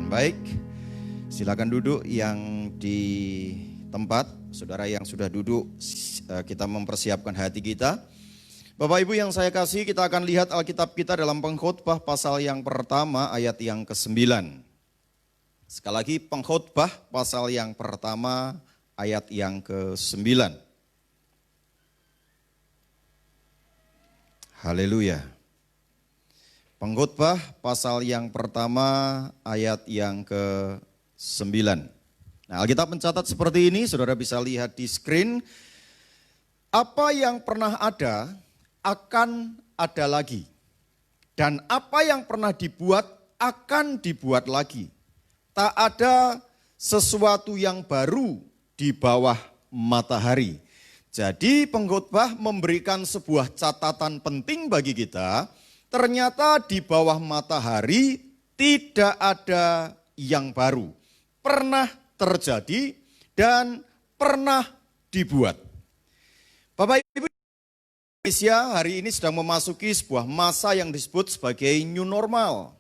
Baik, silakan duduk yang di tempat. Saudara yang sudah duduk, kita mempersiapkan hati kita. Bapak Ibu yang saya kasih, kita akan lihat Alkitab kita dalam Pengkhotbah pasal yang pertama ayat yang ke-9. Sekali lagi, Pengkhotbah pasal yang pertama ayat yang ke-9. Haleluya. Pengkhotbah pasal yang pertama ayat yang ke-9. Nah, Alkitab mencatat seperti ini, saudara bisa lihat di screen. Apa yang pernah ada akan ada lagi. Dan apa yang pernah dibuat akan dibuat lagi. Tak ada sesuatu yang baru di bawah matahari. Jadi pengkhotbah memberikan sebuah catatan penting bagi kita. Ternyata di bawah matahari tidak ada yang baru. Pernah terjadi dan pernah dibuat. Bapak Ibu, Indonesia hari ini sedang memasuki sebuah masa yang disebut sebagai new normal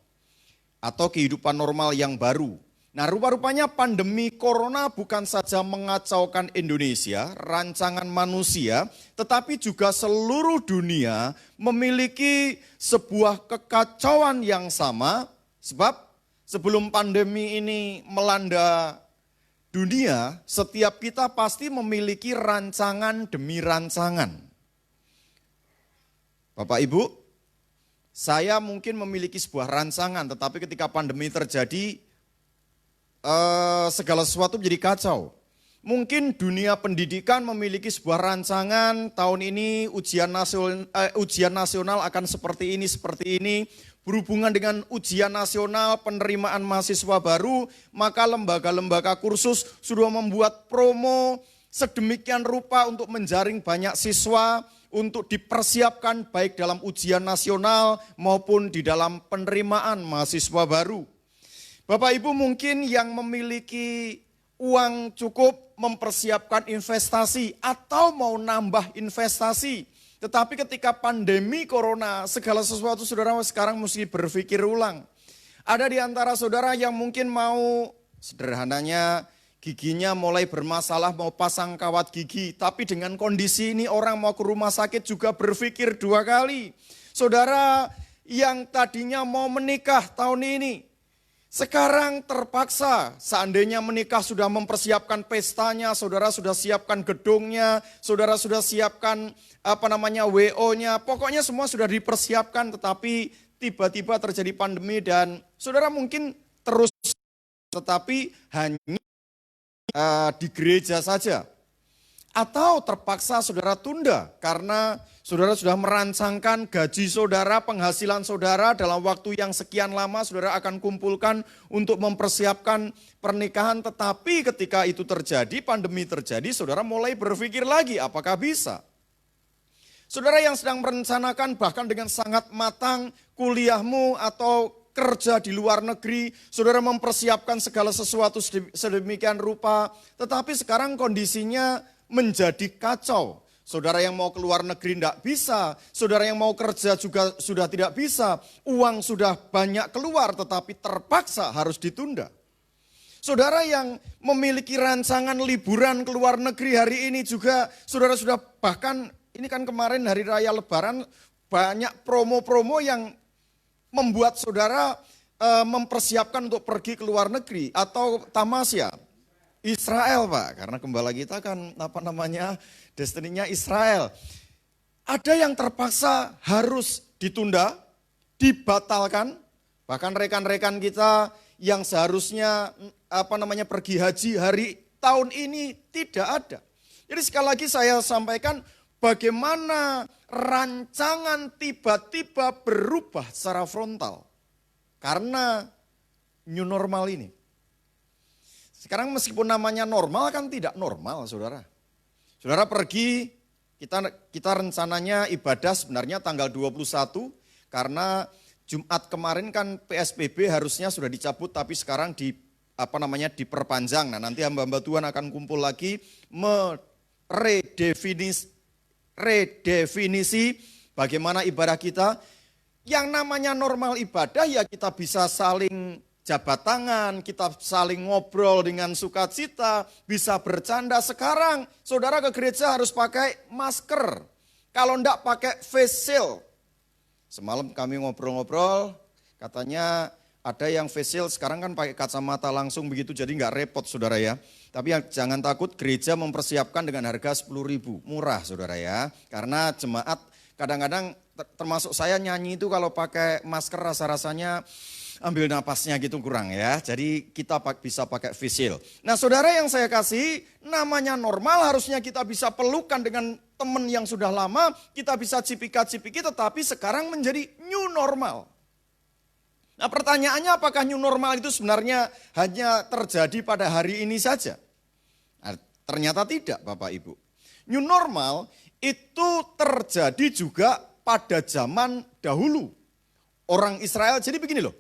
atau kehidupan normal yang baru. Nah, rupa-rupanya pandemi corona bukan saja mengacaukan Indonesia, rancangan manusia, tetapi juga seluruh dunia memiliki sebuah kekacauan yang sama. Sebab sebelum pandemi ini melanda dunia, setiap kita pasti memiliki rancangan demi rancangan. Bapak Ibu, saya mungkin memiliki sebuah rancangan, tetapi ketika pandemi terjadi, segala sesuatu menjadi kacau. Mungkin dunia pendidikan memiliki sebuah rancangan, tahun ini ujian nasional akan seperti ini. Berhubungan dengan ujian nasional, penerimaan mahasiswa baru, maka lembaga-lembaga kursus sudah membuat promo sedemikian rupa untuk menjaring banyak siswa, untuk dipersiapkan baik dalam ujian nasional maupun di dalam penerimaan mahasiswa baru. Bapak Ibu mungkin yang memiliki uang cukup mempersiapkan investasi atau mau nambah investasi. Tetapi ketika pandemi corona, segala sesuatu saudara sekarang mesti berpikir ulang. Ada di antara saudara yang mungkin mau sederhananya giginya mulai bermasalah, mau pasang kawat gigi. Tapi dengan kondisi ini orang mau ke rumah sakit juga berpikir dua kali. Saudara yang tadinya mau menikah tahun ini, sekarang terpaksa, seandainya menikah sudah mempersiapkan pestanya, saudara sudah siapkan gedungnya, saudara sudah siapkan WO-nya, pokoknya semua sudah dipersiapkan, tetapi tiba-tiba terjadi pandemi dan saudara mungkin terus, tetapi hanya di gereja saja. Atau terpaksa saudara tunda karena saudara sudah merancangkan gaji saudara, penghasilan saudara dalam waktu yang sekian lama saudara akan kumpulkan untuk mempersiapkan pernikahan. Tetapi ketika itu terjadi, pandemi terjadi, saudara mulai berpikir lagi apakah bisa. Saudara yang sedang merencanakan bahkan dengan sangat matang kuliahmu atau kerja di luar negeri, saudara mempersiapkan segala sesuatu sedemikian rupa, tetapi sekarang kondisinya menjadi kacau. Saudara yang mau keluar negeri tidak bisa, saudara yang mau kerja juga sudah tidak bisa, uang sudah banyak keluar tetapi terpaksa harus ditunda. Saudara yang memiliki rancangan liburan ke luar negeri hari ini juga, saudara sudah bahkan, ini kan kemarin hari raya lebaran, banyak promo-promo yang membuat saudara mempersiapkan untuk pergi ke luar negeri atau tamasya. Israel Pak, karena gembala kita kan destininya Israel. Ada yang terpaksa harus ditunda, dibatalkan, bahkan rekan-rekan kita yang seharusnya pergi haji hari tahun ini tidak ada. Jadi sekali lagi saya sampaikan bagaimana rancangan tiba-tiba berubah secara frontal karena new normal ini. Sekarang meskipun namanya normal kan tidak normal saudara. Saudara pergi, kita rencananya ibadah sebenarnya tanggal 21 karena Jumat kemarin kan PSBB harusnya sudah dicabut tapi sekarang diperpanjang. Nah, nanti hamba-hamba Tuhan akan kumpul lagi redefinisi bagaimana ibadah kita. Yang namanya normal ibadah ya kita bisa saling jabat tangan, kita saling ngobrol dengan sukacita, bisa bercanda. Sekarang saudara ke gereja harus pakai masker. Kalau enggak pakai face shield. Semalam kami ngobrol-ngobrol, katanya ada yang face shield sekarang kan pakai kacamata langsung begitu, jadi nggak repot saudara ya. Tapi jangan takut, gereja mempersiapkan dengan harga 10.000, murah saudara ya. Karena jemaat kadang-kadang termasuk saya nyanyi itu kalau pakai masker rasa-rasanya ambil napasnya gitu kurang ya. Jadi kita bisa pakai face shield. Nah saudara yang saya kasih, namanya normal harusnya kita bisa pelukan dengan teman yang sudah lama, kita bisa cipika-cipiki, tetapi sekarang menjadi new normal. Nah pertanyaannya, apakah new normal itu sebenarnya hanya terjadi pada hari ini saja? Nah, ternyata tidak Bapak Ibu. New normal itu terjadi juga pada zaman dahulu. Orang Israel, jadi begini loh.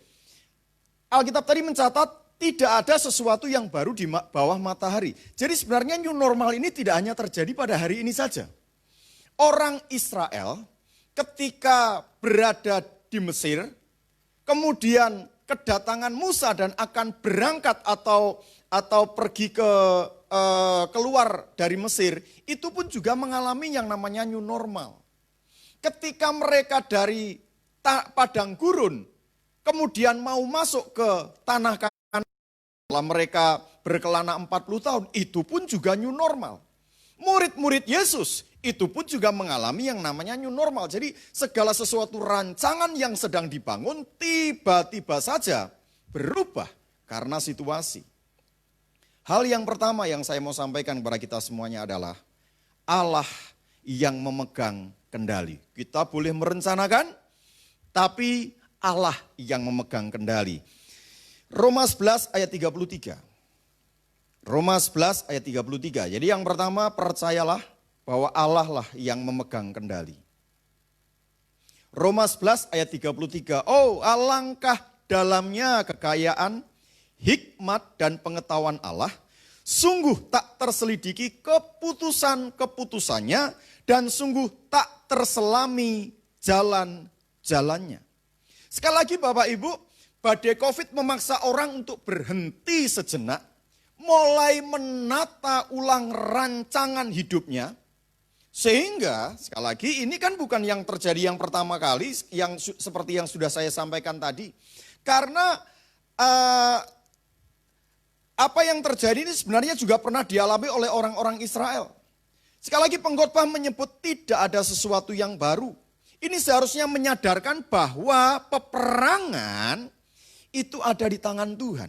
Alkitab tadi mencatat tidak ada sesuatu yang baru di bawah matahari. Jadi sebenarnya new normal ini tidak hanya terjadi pada hari ini saja. Orang Israel ketika berada di Mesir, kemudian kedatangan Musa dan akan berangkat atau pergi keluar dari Mesir, itu pun juga mengalami yang namanya new normal. Ketika mereka dari padang gurun, kemudian mau masuk ke tanah Kanaan, setelah mereka berkelana 40 tahun, itu pun juga new normal. Murid-murid Yesus itu pun juga mengalami yang namanya new normal. Jadi segala sesuatu rancangan yang sedang dibangun tiba-tiba saja berubah karena situasi. Hal yang pertama yang saya mau sampaikan kepada kita semuanya adalah Allah yang memegang kendali. Kita boleh merencanakan, tapi Allah yang memegang kendali. Roma 11 ayat 33. Roma 11 ayat 33. Jadi yang pertama, percayalah bahwa Allah lah yang memegang kendali. Roma 11 ayat 33. Oh, alangkah dalamnya kekayaan, hikmat dan pengetahuan Allah. Sungguh tak terselidiki keputusan-keputusannya dan sungguh tak terselami jalan-jalannya. Sekali lagi Bapak Ibu, badai COVID memaksa orang untuk berhenti sejenak, mulai menata ulang rancangan hidupnya, sehingga sekali lagi ini kan bukan yang terjadi yang pertama kali, yang seperti yang sudah saya sampaikan tadi. Karena apa yang terjadi ini sebenarnya juga pernah dialami oleh orang-orang Israel. Sekali lagi pengkhotbah menyebut tidak ada sesuatu yang baru. Ini seharusnya menyadarkan bahwa peperangan itu ada di tangan Tuhan,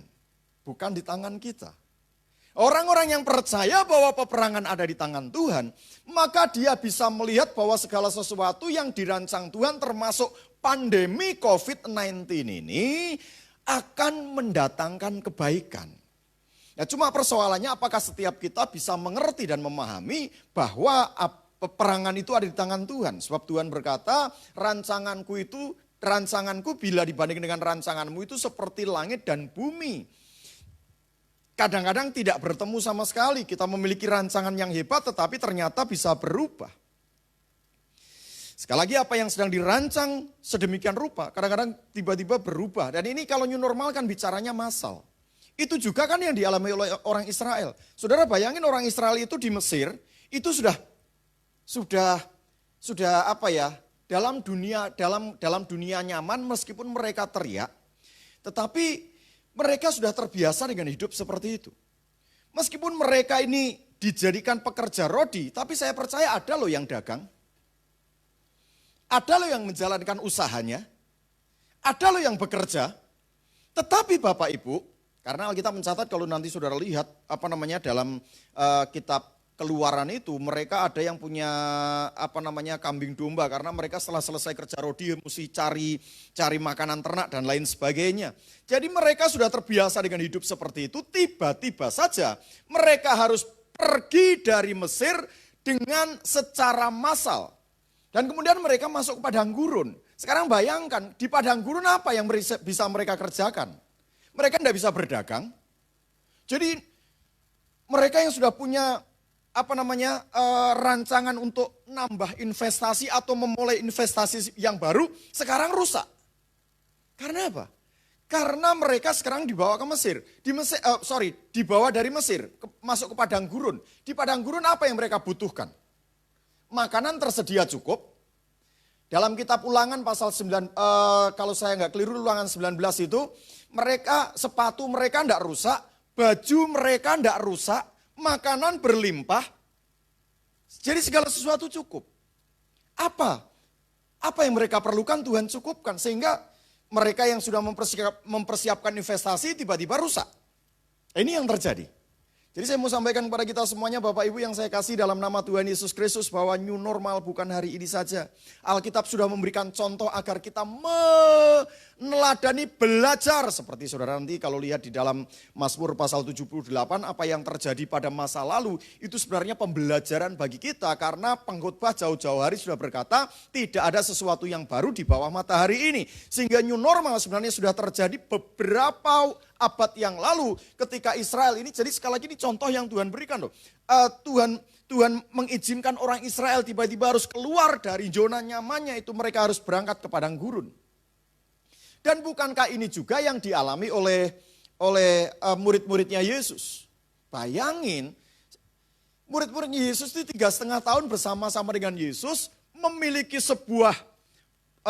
bukan di tangan kita. Orang-orang yang percaya bahwa peperangan ada di tangan Tuhan, maka dia bisa melihat bahwa segala sesuatu yang dirancang Tuhan termasuk pandemi COVID-19 ini akan mendatangkan kebaikan. Nah, cuma persoalannya apakah setiap kita bisa mengerti dan memahami bahwa peperangan itu ada di tangan Tuhan. Sebab Tuhan berkata, rancanganku bila dibanding dengan rancanganmu itu seperti langit dan bumi. Kadang-kadang tidak bertemu sama sekali. Kita memiliki rancangan yang hebat tetapi ternyata bisa berubah. Sekali lagi apa yang sedang dirancang sedemikian rupa, kadang-kadang tiba-tiba berubah. Dan ini kalau new normal kan bicaranya massal. Itu juga kan yang dialami oleh orang Israel. Saudara bayangin orang Israel itu di Mesir, itu sudah apa ya, dalam dunia nyaman meskipun mereka teriak, tetapi mereka sudah terbiasa dengan hidup seperti itu. Meskipun mereka ini dijadikan pekerja rodi, tapi saya percaya ada loh yang dagang. Ada loh yang menjalankan usahanya. Ada loh yang bekerja. Tetapi Bapak Ibu, karena Alkitab mencatat kalau nanti saudara lihat dalam kitab Keluaran itu mereka ada yang punya kambing domba karena mereka setelah selesai kerja rodi mesti cari makanan ternak dan lain sebagainya. Jadi mereka sudah terbiasa dengan hidup seperti itu, tiba-tiba saja mereka harus pergi dari Mesir dengan secara massal. Dan kemudian mereka masuk ke padang gurun. Sekarang bayangkan di padang gurun apa yang bisa mereka kerjakan? Mereka tidak bisa berdagang. Jadi mereka yang sudah punya rancangan untuk nambah investasi atau memulai investasi yang baru sekarang rusak. Karena apa? Karena mereka sekarang dibawa ke Mesir. Dibawa dari Mesir, masuk ke padang gurun. Di padang gurun apa yang mereka butuhkan? Makanan tersedia cukup. Dalam kitab Ulangan pasal 9, kalau saya nggak keliru Ulangan 19 itu, sepatu mereka nggak rusak, baju mereka nggak rusak, makanan berlimpah. Jadi segala sesuatu cukup. Apa yang mereka perlukan Tuhan cukupkan. Sehingga mereka yang sudah mempersiapkan investasi tiba-tiba rusak. Ini yang terjadi. Jadi saya mau sampaikan kepada kita semuanya Bapak Ibu yang saya kasih dalam nama Tuhan Yesus Kristus bahwa new normal bukan hari ini saja. Alkitab sudah memberikan contoh agar kita meneladani belajar. Seperti saudara nanti kalau lihat di dalam Mazmur pasal 78 apa yang terjadi pada masa lalu itu sebenarnya pembelajaran bagi kita. Karena pengkhotbah jauh-jauh hari sudah berkata tidak ada sesuatu yang baru di bawah matahari ini. Sehingga new normal sebenarnya sudah terjadi beberapa abad yang lalu ketika Israel ini, jadi sekali lagi ini contoh yang Tuhan berikan loh. Tuhan mengizinkan orang Israel tiba-tiba harus keluar dari zona nyamannya, itu mereka harus berangkat ke padang gurun. Dan bukankah ini juga yang dialami oleh murid-muridnya Yesus? Bayangin, murid-muridnya Yesus itu 3,5 tahun bersama-sama dengan Yesus memiliki sebuah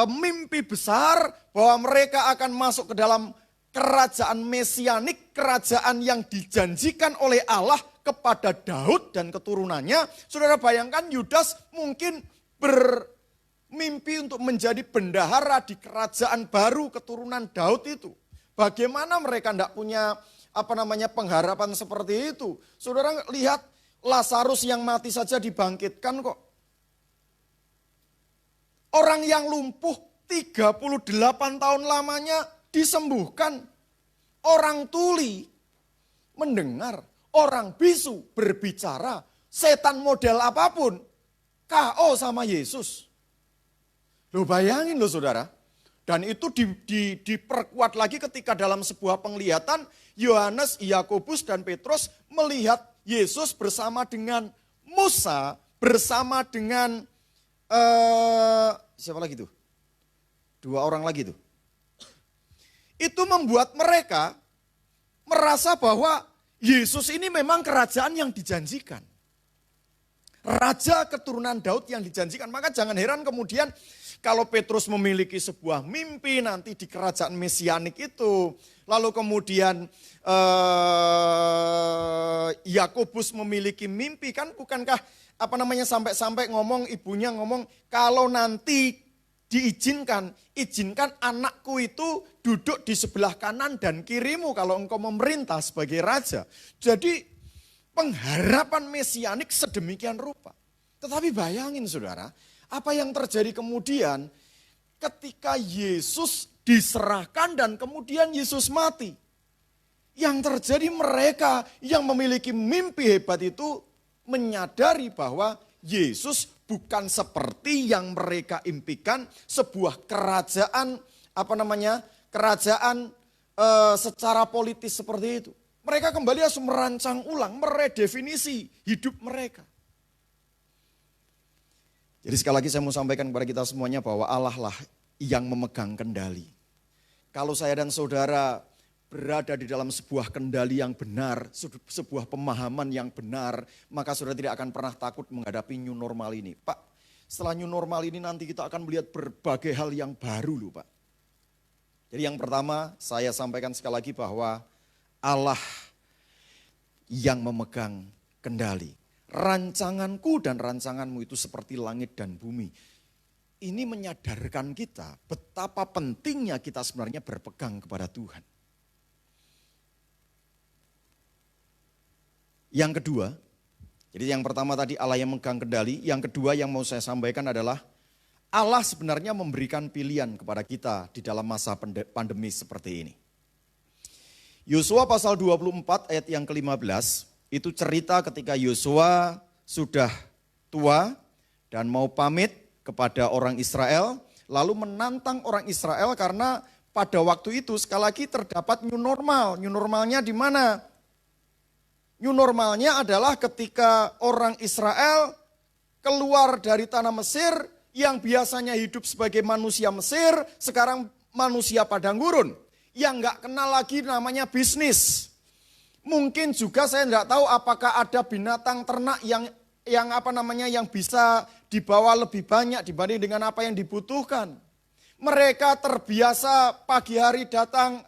mimpi besar bahwa mereka akan masuk ke dalam kerajaan mesianik, kerajaan yang dijanjikan oleh Allah kepada Daud dan keturunannya. Saudara bayangkan Yudas mungkin bermimpi untuk menjadi bendahara di kerajaan baru keturunan Daud itu. Bagaimana mereka tidak punya pengharapan seperti itu. Saudara lihat Lazarus yang mati saja dibangkitkan kok. Orang yang lumpuh 38 tahun lamanya disembuhkan, orang tuli mendengar, orang bisu berbicara, setan model apapun, KO sama Yesus. Loh bayangin loh saudara, dan itu diperkuat lagi ketika dalam sebuah penglihatan, Yohanes, Yakobus dan Petrus melihat Yesus bersama dengan Musa, bersama dengan, siapa lagi tuh? 2 orang lagi tuh. Itu membuat mereka merasa bahwa Yesus ini memang kerajaan yang dijanjikan. Raja keturunan Daud yang dijanjikan. Maka jangan heran kemudian kalau Petrus memiliki sebuah mimpi nanti di kerajaan mesianik itu. Lalu kemudian Yakobus memiliki mimpi, kan bukankah sampai-sampai ibunya ngomong kalau nanti diizinkan, izinkan anakku itu duduk di sebelah kanan dan kirimu kalau engkau memerintah sebagai raja. Jadi pengharapan mesianik sedemikian rupa. Tetapi bayangin saudara, apa yang terjadi kemudian ketika Yesus diserahkan dan kemudian Yesus mati. Yang terjadi mereka yang memiliki mimpi hebat itu menyadari bahwa Yesus bukan seperti yang mereka impikan, sebuah kerajaan secara politis seperti itu. Mereka kembali harus merancang ulang, meredefinisi hidup mereka. Jadi sekali lagi saya mau sampaikan kepada kita semuanya bahwa Allah lah yang memegang kendali. Kalau saya dan saudara berada di dalam sebuah kendali yang benar, sebuah pemahaman yang benar, maka saudara tidak akan pernah takut menghadapi new normal ini. Pak, setelah new normal ini nanti kita akan melihat berbagai hal yang baru loh Pak. Jadi yang pertama saya sampaikan sekali lagi bahwa Allah yang memegang kendali. Rancanganku dan rancanganmu itu seperti langit dan bumi. Ini menyadarkan kita betapa pentingnya kita sebenarnya berpegang kepada Tuhan. Yang kedua, jadi yang pertama tadi Allah yang memegang kendali, yang kedua yang mau saya sampaikan adalah Allah sebenarnya memberikan pilihan kepada kita di dalam masa pandemi seperti ini. Yosua pasal 24 ayat yang ke-15, itu cerita ketika Yosua sudah tua dan mau pamit kepada orang Israel, lalu menantang orang Israel karena pada waktu itu sekali lagi terdapat new normal. New normalnya di mana? New normalnya adalah ketika orang Israel keluar dari tanah Mesir yang biasanya hidup sebagai manusia Mesir, sekarang manusia padang gurun. yang nggak kenal lagi namanya bisnis. Mungkin juga saya nggak tahu apakah ada binatang ternak yang bisa dibawa lebih banyak dibanding dengan apa yang dibutuhkan. Mereka terbiasa pagi hari datang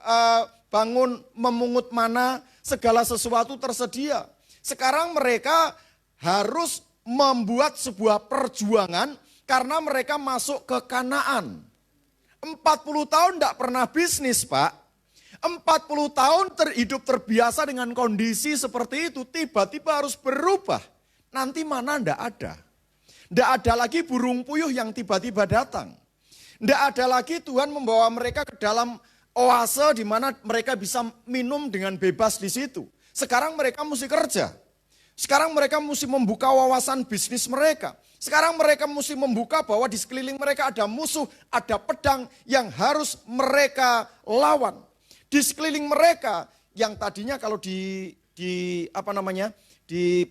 bangun memungut mana, segala sesuatu tersedia. Sekarang mereka harus membuat sebuah perjuangan karena mereka masuk ke Kanaan. 40 tahun tidak pernah bisnis, Pak. 40 tahun hidup terbiasa dengan kondisi seperti itu, tiba-tiba harus berubah. Nanti mana tidak ada. Tidak ada lagi burung puyuh yang tiba-tiba datang. Tidak ada lagi Tuhan membawa mereka ke dalam oase di mana mereka bisa minum dengan bebas di situ. Sekarang mereka mesti kerja. Sekarang mereka mesti membuka wawasan bisnis mereka. Sekarang mereka mesti membuka bahwa di sekeliling mereka ada musuh, ada pedang yang harus mereka lawan. Di sekeliling mereka yang tadinya kalau di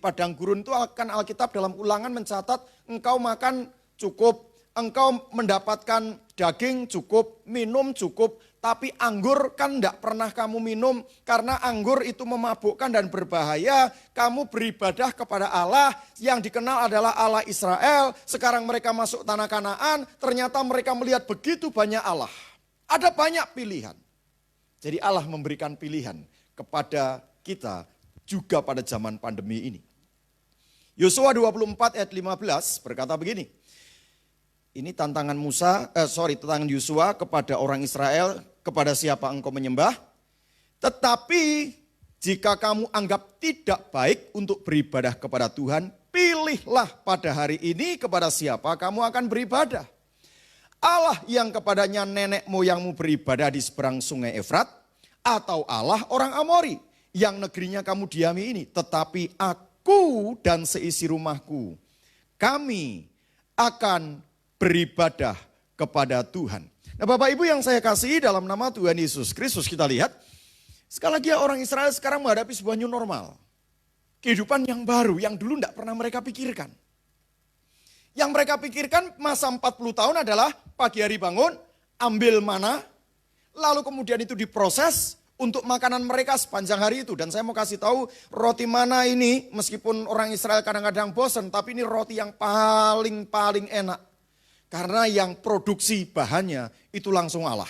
padang gurun itu akan Alkitab dalam Ulangan mencatat engkau makan cukup, engkau mendapatkan daging cukup, minum cukup, tapi anggur kan tidak pernah kamu minum karena anggur itu memabukkan dan berbahaya. Kamu beribadah kepada Allah yang dikenal adalah Allah Israel. Sekarang mereka masuk tanah Kanaan, ternyata mereka melihat begitu banyak Allah. Ada banyak pilihan. Jadi Allah memberikan pilihan kepada kita juga pada zaman pandemi ini. Yosua 24 ayat 15 berkata begini. Ini tantangan tantangan Yosua kepada orang Israel, kepada siapa engkau menyembah. Tetapi jika kamu anggap tidak baik untuk beribadah kepada Tuhan, pilihlah pada hari ini kepada siapa kamu akan beribadah. Allah yang kepadanya nenek moyangmu beribadah di seberang sungai Efrat, atau Allah orang Amori yang negerinya kamu diami ini. Tetapi aku dan seisi rumahku, kami akan beribadah kepada Tuhan. Nah Bapak Ibu yang saya kasihi dalam nama Tuhan Yesus Kristus, kita lihat sekali lagi orang Israel sekarang menghadapi sebuah new normal. Kehidupan yang baru yang dulu tidak pernah mereka pikirkan. Yang mereka pikirkan masa 40 tahun adalah pagi hari bangun, ambil mana, lalu kemudian itu diproses untuk makanan mereka sepanjang hari itu. Dan saya mau kasih tahu roti mana ini, meskipun orang Israel kadang-kadang bosan, tapi ini roti yang paling enak. Karena yang produksi bahannya itu langsung Allah.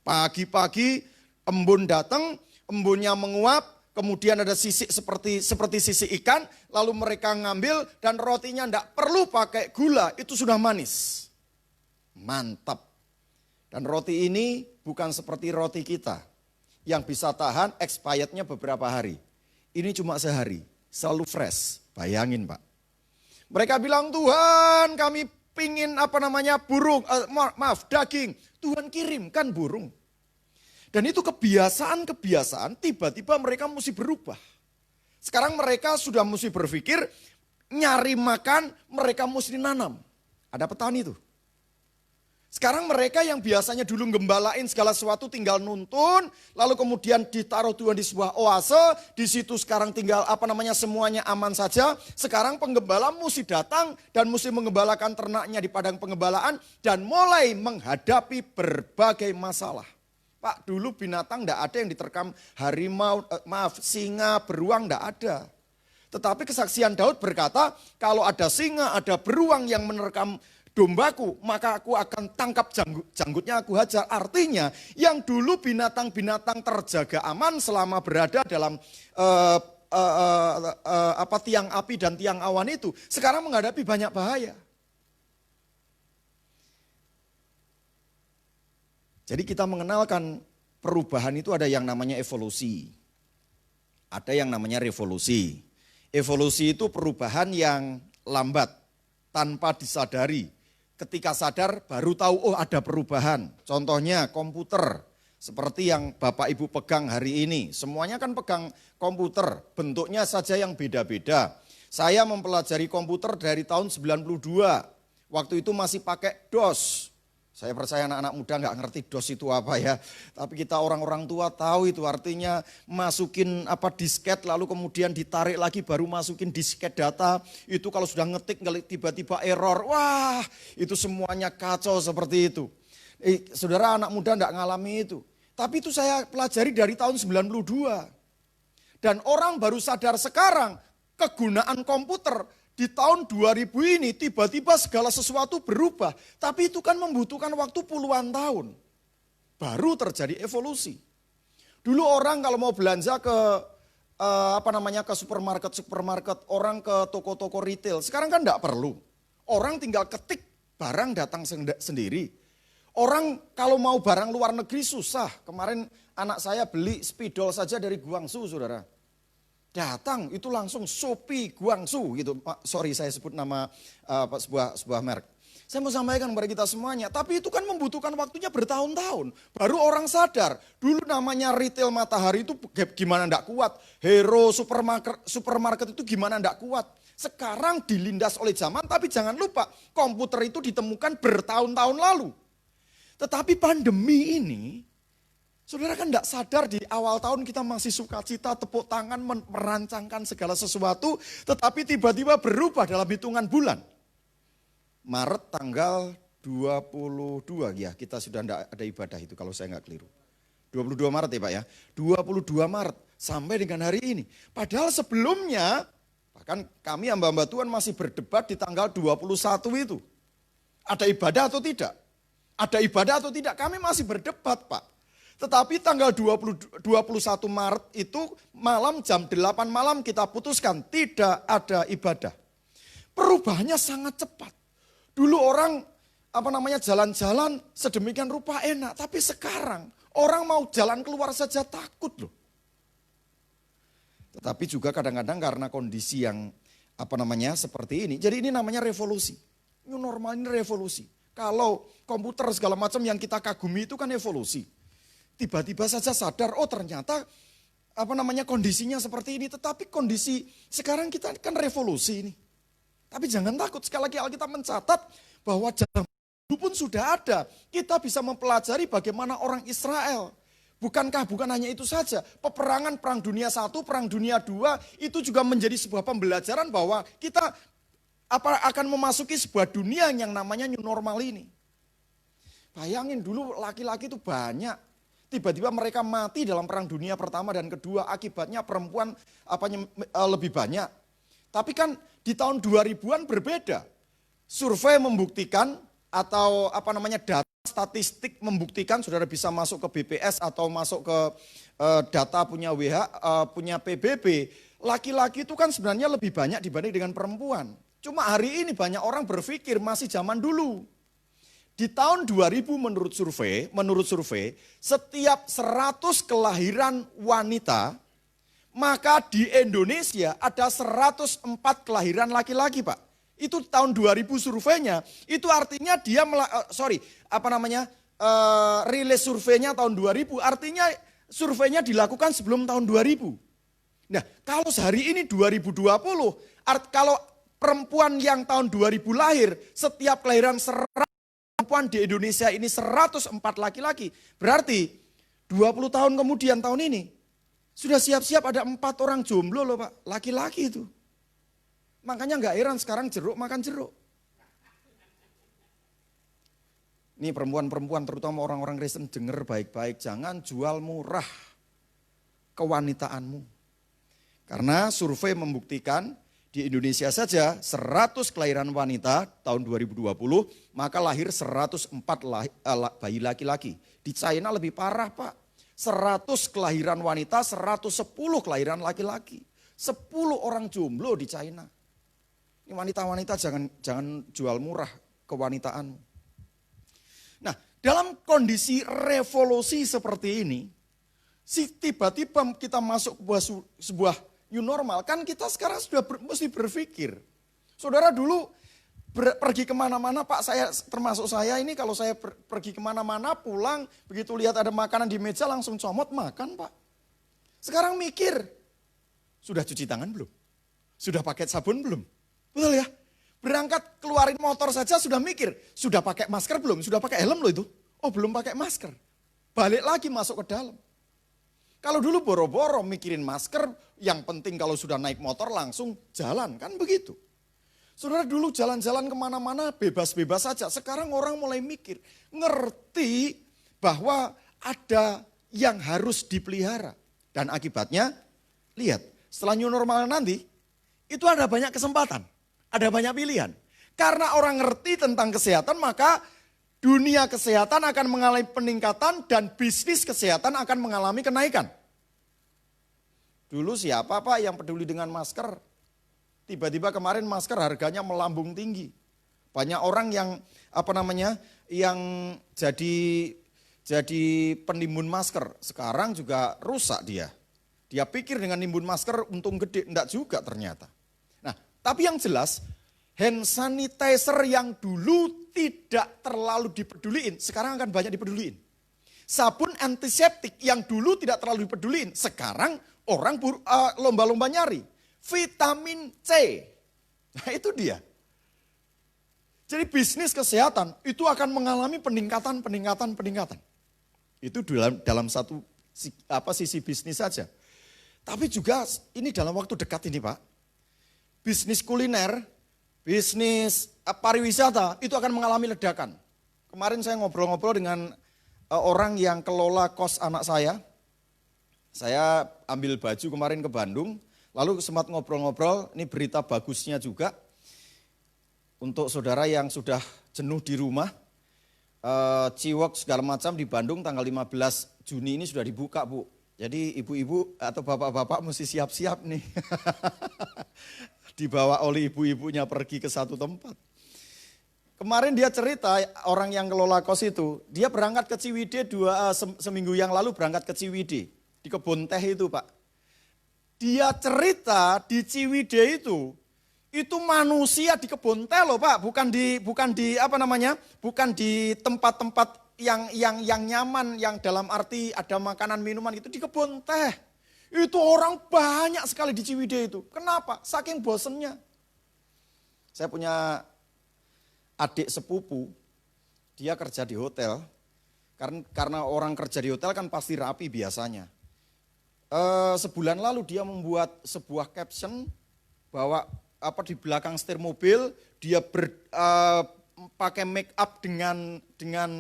Pagi-pagi embun datang, embunnya menguap, kemudian ada sisik seperti sisik ikan, lalu mereka ngambil dan rotinya tidak perlu pakai gula, itu sudah manis. Mantap. Dan roti ini bukan seperti roti kita yang bisa tahan expirednya beberapa hari. Ini cuma sehari, selalu fresh. Bayangin Pak. Mereka bilang, Tuhan kami pingin daging. Tuhan kirimkan burung. Dan itu kebiasaan tiba-tiba mereka mesti berubah. Sekarang mereka sudah mesti berpikir nyari makan, mereka mesti nanam. Ada petani tuh. Sekarang mereka yang biasanya dulu gembalain segala sesuatu tinggal nuntun, lalu kemudian ditaruh Tuhan di sebuah oase, di situ sekarang tinggal semuanya aman saja. Sekarang penggembala mesti datang dan mesti menggembalakan ternaknya di padang penggembalaan dan mulai menghadapi berbagai masalah. Pak, dulu binatang tidak ada yang diterkam harimau, singa, beruang tidak ada. Tetapi kesaksian Daud berkata, kalau ada singa, ada beruang yang menerkam dombaku, maka aku akan tangkap janggutnya aku hajar. Artinya yang dulu binatang-binatang terjaga aman selama berada dalam tiang api dan tiang awan itu, sekarang menghadapi banyak bahaya. Jadi kita mengenalkan perubahan itu ada yang namanya evolusi. Ada yang namanya revolusi. Evolusi itu perubahan yang lambat, tanpa disadari. Ketika sadar baru tahu, oh ada perubahan. Contohnya komputer, seperti yang Bapak Ibu pegang hari ini. Semuanya kan pegang komputer, bentuknya saja yang beda-beda. Saya mempelajari komputer dari tahun 92, waktu itu masih pakai DOS. Saya percaya anak-anak muda nggak ngerti DOS itu apa ya. Tapi kita orang-orang tua tahu itu artinya masukin disket lalu kemudian ditarik lagi baru masukin disket data. Itu kalau sudah ngetik tiba-tiba error. Wah itu semuanya kacau seperti itu. Saudara anak muda nggak ngalami itu. Tapi itu saya pelajari dari tahun 92. Dan orang baru sadar sekarang kegunaan komputer di tahun 2000 ini tiba-tiba segala sesuatu berubah. Tapi itu kan membutuhkan waktu puluhan tahun. Baru terjadi evolusi. Dulu orang kalau mau belanja ke ke supermarket, orang ke toko-toko retail. Sekarang kan enggak perlu. Orang tinggal ketik, barang datang sendiri. Orang kalau mau barang luar negeri susah. Kemarin anak saya beli spidol saja dari Guangzhou, saudara. Datang itu langsung Shopee Guangzhou gitu. Sorry saya sebut nama sebuah merek. Saya mau sampaikan kepada kita semuanya, tapi itu kan membutuhkan waktunya bertahun-tahun. Baru orang sadar, dulu namanya retail Matahari itu gimana enggak kuat. Hero supermarket itu gimana enggak kuat. Sekarang dilindas oleh zaman, tapi jangan lupa komputer itu ditemukan bertahun-tahun lalu. Tetapi pandemi ini, saudara kan enggak sadar di awal tahun kita masih sukacita, tepuk tangan, merancangkan segala sesuatu, tetapi tiba-tiba berubah dalam hitungan bulan. Maret tanggal 22 ya, kita sudah enggak ada ibadah itu kalau saya enggak keliru. 22 Maret ya Pak ya, 22 Maret sampai dengan hari ini. Padahal sebelumnya, bahkan kami hamba-hamba Tuhan masih berdebat di tanggal 21 itu. Ada ibadah atau tidak? Ada ibadah atau tidak? Kami masih berdebat Pak. Tetapi tanggal 21 Maret itu malam jam 8 malam kita putuskan tidak ada ibadah. Perubahannya sangat cepat. Dulu orang jalan-jalan sedemikian rupa enak, tapi sekarang orang mau jalan keluar saja takut loh. Tetapi juga kadang-kadang karena kondisi yang seperti ini, jadi ini namanya revolusi. New normal ini revolusi. Kalau komputer segala macam yang kita kagumi itu kan evolusi. Tiba-tiba saja sadar, oh ternyata kondisinya seperti ini. Tetapi kondisi sekarang kita kan revolusi ini. Tapi jangan takut, sekali lagi Alkitab mencatat bahwa zaman dulu pun sudah ada. Kita bisa mempelajari bagaimana orang Israel. Bukan hanya itu saja, peperangan Perang Dunia I, Perang Dunia II itu juga menjadi sebuah pembelajaran bahwa kita akan memasuki sebuah dunia yang namanya new normal ini. Bayangin dulu laki-laki itu banyak. Tiba-tiba mereka mati dalam Perang Dunia Pertama dan Kedua, akibatnya perempuan lebih banyak. Tapi kan di tahun 2000-an berbeda. Survei membuktikan atau data statistik membuktikan, saudara bisa masuk ke BPS atau masuk ke data punya punya PBB. Laki-laki itu kan sebenarnya lebih banyak dibanding dengan perempuan. Cuma hari ini banyak orang berpikir masih zaman dulu. Di tahun 2000 menurut survei, setiap 100 kelahiran wanita, maka di Indonesia ada 104 kelahiran laki-laki Pak. Itu tahun 2000 surveinya, itu artinya dia, rilis surveinya tahun 2000, artinya surveinya dilakukan sebelum tahun 2000. Nah kalau sehari ini 2020, kalau perempuan yang tahun 2000 lahir, setiap kelahiran 100 perempuan di Indonesia ini 104 laki-laki. Berarti 20 tahun kemudian tahun ini, sudah siap-siap ada 4 orang jomblo loh Pak, laki-laki itu. Makanya gak heran sekarang jeruk makan jeruk. Ini perempuan-perempuan terutama orang-orang Kristen denger baik-baik, jangan jual murah kewanitaanmu. Karena survei membuktikan di Indonesia saja 100 kelahiran wanita tahun 2020 maka lahir 104 bayi laki-laki. Di China lebih parah Pak. 100 kelahiran wanita, 110 kelahiran laki-laki. 10 orang jomblo di China. Ini wanita-wanita jangan jual murah kewanitaanmu. Nah, dalam kondisi revolusi seperti ini, tiba-tiba kita masuk ke sebuah new normal, kan kita sekarang sudah mesti berpikir. Saudara dulu pergi kemana-mana Pak, termasuk saya ini kalau saya pergi kemana-mana pulang, begitu lihat ada makanan di meja langsung comot makan Pak. Sekarang mikir, sudah cuci tangan belum? Sudah pakai sabun belum? Betul ya? Berangkat keluarin motor saja sudah mikir, sudah pakai masker belum? Sudah pakai helm loh itu? Oh belum pakai masker. Balik lagi masuk ke dalam. Kalau dulu boro-boro mikirin masker, yang penting kalau sudah naik motor langsung jalan, kan begitu. Saudara dulu jalan-jalan kemana-mana bebas-bebas saja. Sekarang orang mulai mikir, ngerti bahwa ada yang harus dipelihara. Dan akibatnya, lihat, setelah new normal nanti, itu ada banyak kesempatan, ada banyak pilihan. Karena orang ngerti tentang kesehatan, maka dunia kesehatan akan mengalami peningkatan dan bisnis kesehatan akan mengalami kenaikan. Dulu siapa Pak yang peduli dengan masker? Tiba-tiba kemarin masker harganya melambung tinggi. Banyak orang yang yang jadi penimbun masker. Sekarang juga rusak dia. Dia pikir dengan nimbun masker untung gede, enggak juga ternyata. Nah, tapi yang jelas hand sanitizer yang dulu tidak terlalu dipeduliin, sekarang akan banyak dipeduliin. Sabun antiseptik yang dulu tidak terlalu dipeduliin, sekarang orang lomba-lomba nyari. Vitamin C, nah itu dia. Jadi bisnis kesehatan itu akan mengalami peningkatan. Itu dalam satu sisi bisnis saja. Tapi juga ini dalam waktu dekat ini Pak, bisnis kuliner, bisnis pariwisata itu akan mengalami ledakan. Kemarin saya ngobrol-ngobrol dengan orang yang kelola kos anak saya. Saya ambil baju kemarin ke Bandung, lalu sempat ngobrol-ngobrol, ini berita bagusnya juga. Untuk saudara yang sudah jenuh di rumah, Ciwok segala macam di Bandung tanggal 15 Juni ini sudah dibuka Bu. Jadi ibu-ibu atau bapak-bapak mesti siap-siap nih. Dibawa oleh ibu-ibunya pergi ke satu tempat. Kemarin dia cerita orang yang kelola kos itu, dia berangkat ke Ciwidey seminggu yang lalu berangkat ke Ciwidey. Di kebun teh itu Pak. Dia cerita di Ciwidey itu manusia di kebun teh loh Pak, bukan di tempat-tempat yang nyaman, yang dalam arti ada makanan minuman itu di kebun teh. Itu orang banyak sekali di Ciwidey itu. Kenapa? Saking bosennya. Saya punya adik sepupu, dia kerja di hotel. Karena orang kerja di hotel kan pasti rapi biasanya. Sebulan lalu dia membuat sebuah caption bahwa di belakang setir mobil dia pakai make up dengan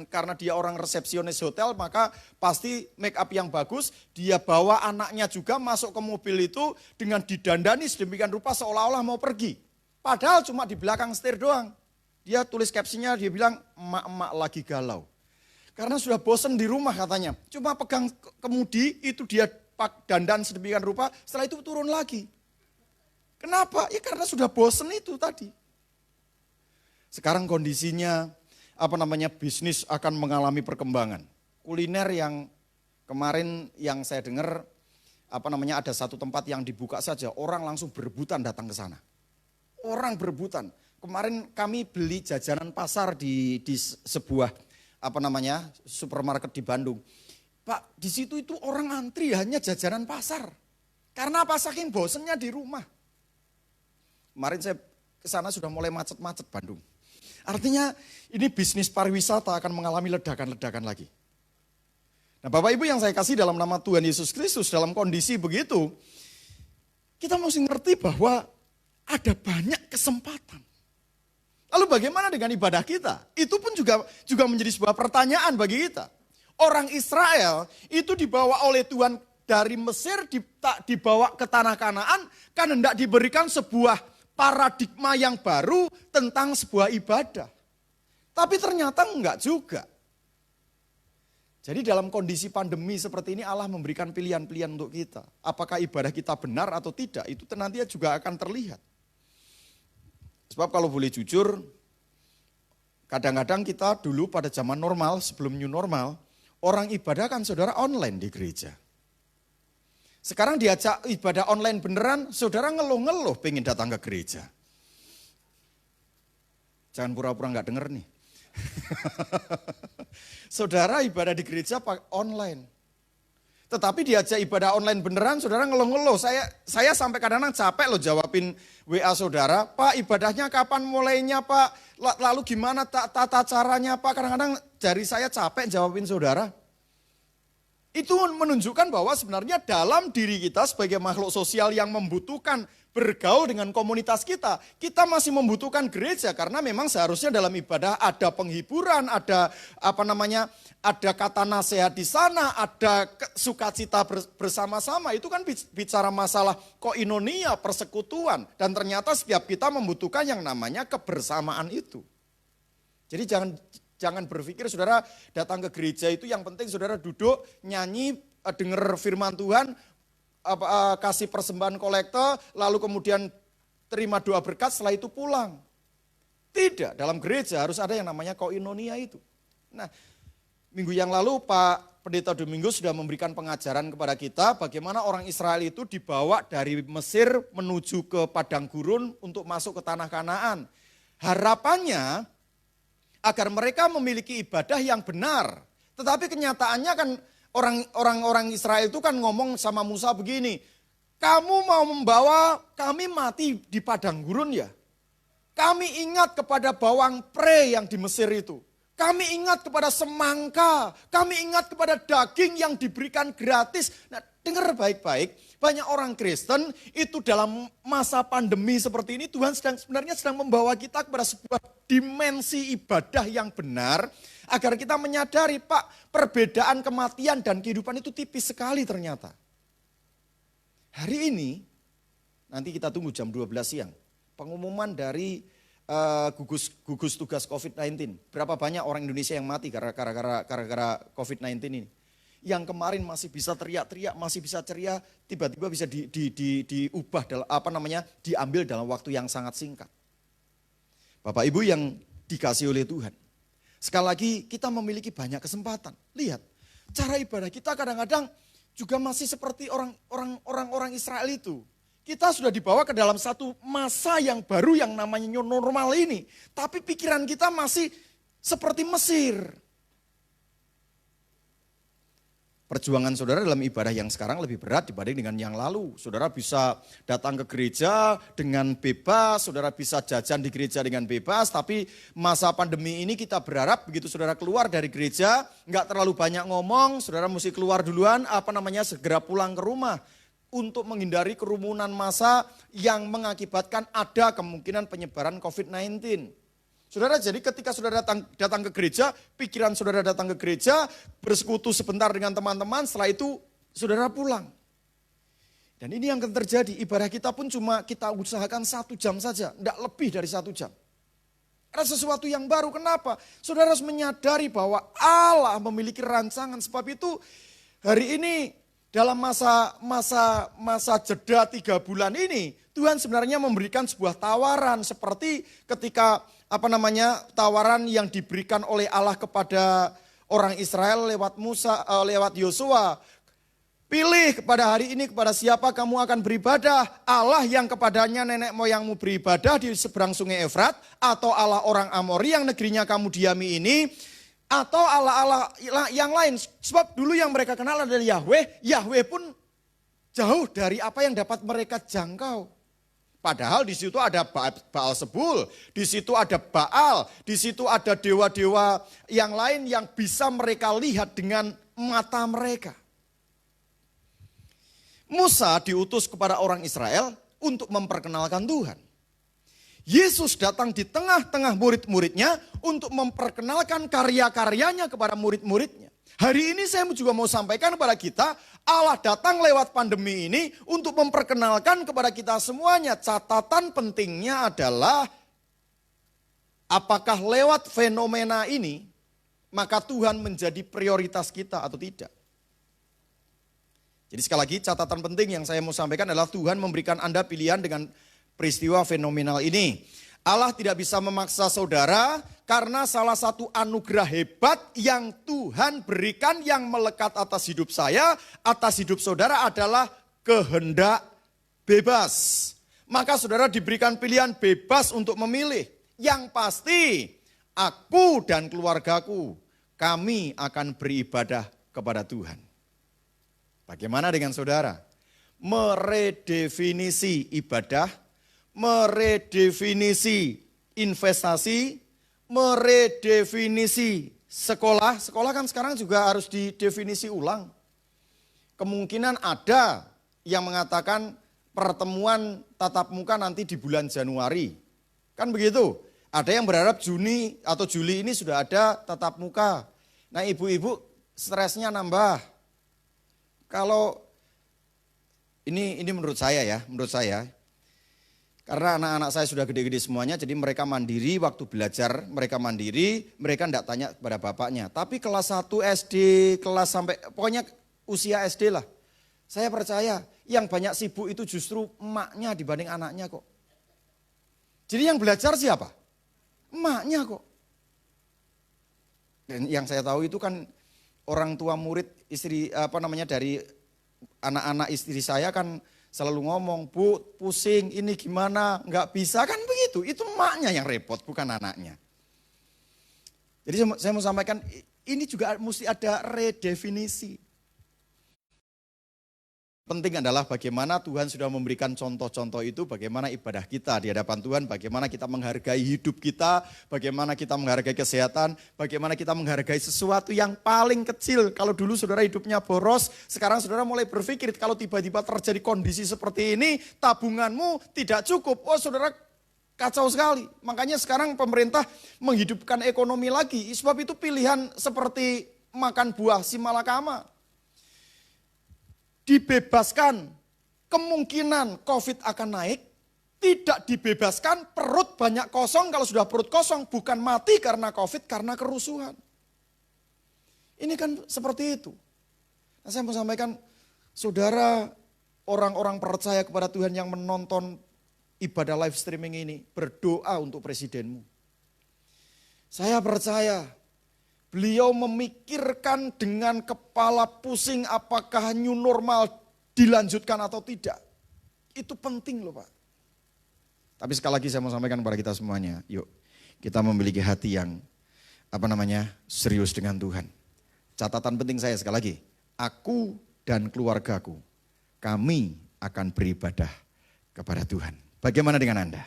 karena dia orang resepsionis hotel, maka pasti make up yang bagus. Dia bawa anaknya juga masuk ke mobil itu dengan didandani sedemikian rupa seolah-olah mau pergi. Padahal cuma di belakang setir doang. Dia tulis captionnya, dia bilang emak-emak lagi galau. Karena sudah bosen di rumah katanya. Cuma pegang kemudi itu dia dandan sedemikian rupa, setelah itu turun lagi. Kenapa? Ya karena sudah bosen itu tadi. Sekarang kondisinya bisnis akan mengalami perkembangan. Kuliner yang kemarin yang saya dengar ada satu tempat yang dibuka saja, orang langsung berebutan datang ke sana. Orang berebutan. Kemarin kami beli jajanan pasar di sebuah supermarket di Bandung. Pak, di situ itu orang antri hanya jajanan pasar. Karena apa? Saking bosennya di rumah. Kemarin saya ke sana sudah mulai macet-macet Bandung. Artinya ini bisnis pariwisata akan mengalami ledakan-ledakan lagi. Nah Bapak Ibu yang saya kasih dalam nama Tuhan Yesus Kristus, dalam kondisi begitu, kita mesti ngerti bahwa ada banyak kesempatan. Lalu bagaimana dengan ibadah kita? Itu pun juga menjadi sebuah pertanyaan bagi kita. Orang Israel itu dibawa oleh Tuhan dari Mesir, dibawa ke tanah Kanaan, kan hendak diberikan sebuah paradigma yang baru tentang sebuah ibadah. Tapi ternyata enggak juga. Jadi dalam kondisi pandemi seperti ini Allah memberikan pilihan-pilihan untuk kita. Apakah ibadah kita benar atau tidak, itu nanti juga akan terlihat. Sebab kalau boleh jujur, kadang-kadang kita dulu pada zaman normal, sebelum new normal, orang ibadah kan saudara online di gereja. Sekarang diajak ibadah online beneran, saudara ngeluh-ngeluh pengen datang ke gereja. Jangan pura-pura nggak denger nih. Saudara ibadah di gereja online. Tetapi diajak ibadah online beneran, saudara ngeluh-ngeluh. Saya sampai kadang-kadang capek loh jawabin WA saudara, Pak ibadahnya kapan mulainya Pak? Lalu gimana tata caranya Pak? Kadang-kadang dari saya capek jawabin saudara. Itu menunjukkan bahwa sebenarnya dalam diri kita sebagai makhluk sosial yang membutuhkan bergaul dengan komunitas kita. Kita masih membutuhkan gereja karena memang seharusnya dalam ibadah ada penghiburan, ada ada kata nasihat di sana, ada sukacita bersama-sama. Itu kan bicara masalah koinonia, persekutuan. Dan ternyata setiap kita membutuhkan yang namanya kebersamaan itu. Jadi jangan berpikir saudara datang ke gereja itu yang penting saudara duduk, nyanyi, dengar firman Tuhan, kasih persembahan kolektor, lalu kemudian terima doa berkat, setelah itu pulang. Tidak, dalam gereja harus ada yang namanya koinonia itu. Nah, minggu yang lalu Pak Pendeta Domingus sudah memberikan pengajaran kepada kita bagaimana orang Israel itu dibawa dari Mesir menuju ke padang gurun untuk masuk ke tanah Kanaan. Harapannya agar mereka memiliki ibadah yang benar. Tetapi kenyataannya kan orang-orang Israel itu kan ngomong sama Musa begini, kamu mau membawa kami mati di padang gurun ya? Kami ingat kepada bawang pre yang di Mesir itu. Kami ingat kepada semangka, kami ingat kepada daging yang diberikan gratis. Nah, dengar baik-baik, banyak orang Kristen itu dalam masa pandemi seperti ini Tuhan sebenarnya sedang membawa kita kepada sebuah dimensi ibadah yang benar. Agar kita menyadari, Pak, perbedaan kematian dan kehidupan itu tipis sekali ternyata. Hari ini, nanti kita tunggu jam 12 siang, pengumuman dari gugus tugas COVID-19. Berapa banyak orang Indonesia yang mati gara-gara COVID-19 ini. Yang kemarin masih bisa teriak-teriak, masih bisa ceria, tiba-tiba bisa diubah, diambil dalam waktu yang sangat singkat. Bapak Ibu yang dikasihi oleh Tuhan. Sekali lagi kita memiliki banyak kesempatan. Lihat, cara ibadah kita kadang-kadang juga masih seperti orang Israel itu. Kita sudah dibawa ke dalam satu masa yang baru yang namanya new normal ini. Tapi pikiran kita masih seperti Mesir. Perjuangan saudara dalam ibadah yang sekarang lebih berat dibanding dengan yang lalu. Saudara bisa datang ke gereja dengan bebas, saudara bisa jajan di gereja dengan bebas, tapi masa pandemi ini kita berharap begitu saudara keluar dari gereja, nggak terlalu banyak ngomong, saudara mesti keluar duluan, segera pulang ke rumah. Untuk menghindari kerumunan massa yang mengakibatkan ada kemungkinan penyebaran COVID-19. Saudara, jadi ketika saudara datang ke gereja, pikiran saudara datang ke gereja, bersekutu sebentar dengan teman-teman, setelah itu saudara pulang. Dan ini yang akan terjadi, ibadah kita pun cuma kita usahakan 1 jam saja, tidak lebih dari 1 jam. Ada sesuatu yang baru, kenapa? Saudara harus menyadari bahwa Allah memiliki rancangan, sebab itu hari ini dalam masa jeda 3 bulan ini, Tuhan sebenarnya memberikan sebuah tawaran seperti ketika tawaran yang diberikan oleh Allah kepada orang Israel lewat lewat Yosua. Pilih kepada hari ini kepada siapa kamu akan beribadah, Allah yang kepadanya nenek moyangmu beribadah di seberang sungai Efrat, atau Allah orang Amori yang negerinya kamu diami ini, atau Allah-Allah yang lain. Sebab dulu yang mereka kenal adalah Yahweh. Yahweh pun jauh dari apa yang dapat mereka jangkau. Padahal di situ ada Baal Sebul, di situ ada Baal, di situ ada dewa-dewa yang lain yang bisa mereka lihat dengan mata mereka. Musa diutus kepada orang Israel untuk memperkenalkan Tuhan. Yesus datang di tengah-tengah murid-muridnya untuk memperkenalkan karya-karyanya kepada murid-muridnya. Hari ini saya juga mau sampaikan kepada kita, Allah datang lewat pandemi ini untuk memperkenalkan kepada kita semuanya. Catatan pentingnya adalah apakah lewat fenomena ini maka Tuhan menjadi prioritas kita atau tidak. Jadi sekali lagi catatan penting yang saya mau sampaikan adalah Tuhan memberikan Anda pilihan dengan peristiwa fenomenal ini. Allah tidak bisa memaksa saudara karena salah satu anugerah hebat yang Tuhan berikan yang melekat atas hidup saya, atas hidup saudara adalah kehendak bebas. Maka saudara diberikan pilihan bebas untuk memilih. Yang pasti aku dan keluargaku, kami akan beribadah kepada Tuhan. Bagaimana dengan saudara? Meredefinisi ibadah, meredefinisi investasi, meredefinisi sekolah. Sekolah kan sekarang juga harus didefinisi ulang. Kemungkinan ada yang mengatakan pertemuan tatap muka nanti di bulan Januari. Kan begitu. Ada yang berharap Juni atau Juli ini sudah ada tatap muka. Nah ibu-ibu stresnya nambah. Kalau ini menurut saya ya, karena anak-anak saya sudah gede-gede semuanya, jadi mereka mandiri waktu belajar, mereka tidak tanya kepada bapaknya. Tapi kelas 1 SD, kelas sampai, pokoknya usia SD lah. Saya percaya yang banyak sibuk itu justru emaknya dibanding anaknya kok. Jadi yang belajar siapa? Emaknya kok. Dan yang saya tahu itu kan orang tua murid istri dari anak-anak istri saya kan selalu ngomong, Bu pusing ini gimana, nggak bisa kan begitu. Itu emaknya yang repot bukan anaknya. Jadi saya mau sampaikan ini juga mesti ada redefinisi. Penting adalah bagaimana Tuhan sudah memberikan contoh-contoh itu, bagaimana ibadah kita di hadapan Tuhan, bagaimana kita menghargai hidup kita, bagaimana kita menghargai kesehatan, bagaimana kita menghargai sesuatu yang paling kecil. Kalau dulu saudara hidupnya boros, sekarang saudara mulai berpikir kalau tiba-tiba terjadi kondisi seperti ini, tabunganmu tidak cukup. Oh saudara kacau sekali. Makanya sekarang pemerintah menghidupkan ekonomi lagi, sebab itu pilihan seperti makan buah si malakama. Dibebaskan, kemungkinan COVID akan naik, tidak dibebaskan, perut banyak kosong, kalau sudah perut kosong bukan mati karena COVID, karena kerusuhan. Ini kan seperti itu. Nah, saya mau sampaikan, saudara orang-orang percaya kepada Tuhan yang menonton ibadah live streaming ini, berdoa untuk presidenmu. Saya percaya, beliau memikirkan dengan kepala pusing apakah new normal dilanjutkan atau tidak. Itu penting loh Pak. Tapi sekali lagi saya mau sampaikan kepada kita semuanya, yuk kita memiliki hati yang serius dengan Tuhan. Catatan penting saya sekali lagi, aku dan keluargaku, kami akan beribadah kepada Tuhan. Bagaimana dengan Anda?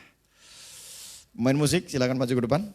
Main musik silakan maju ke depan.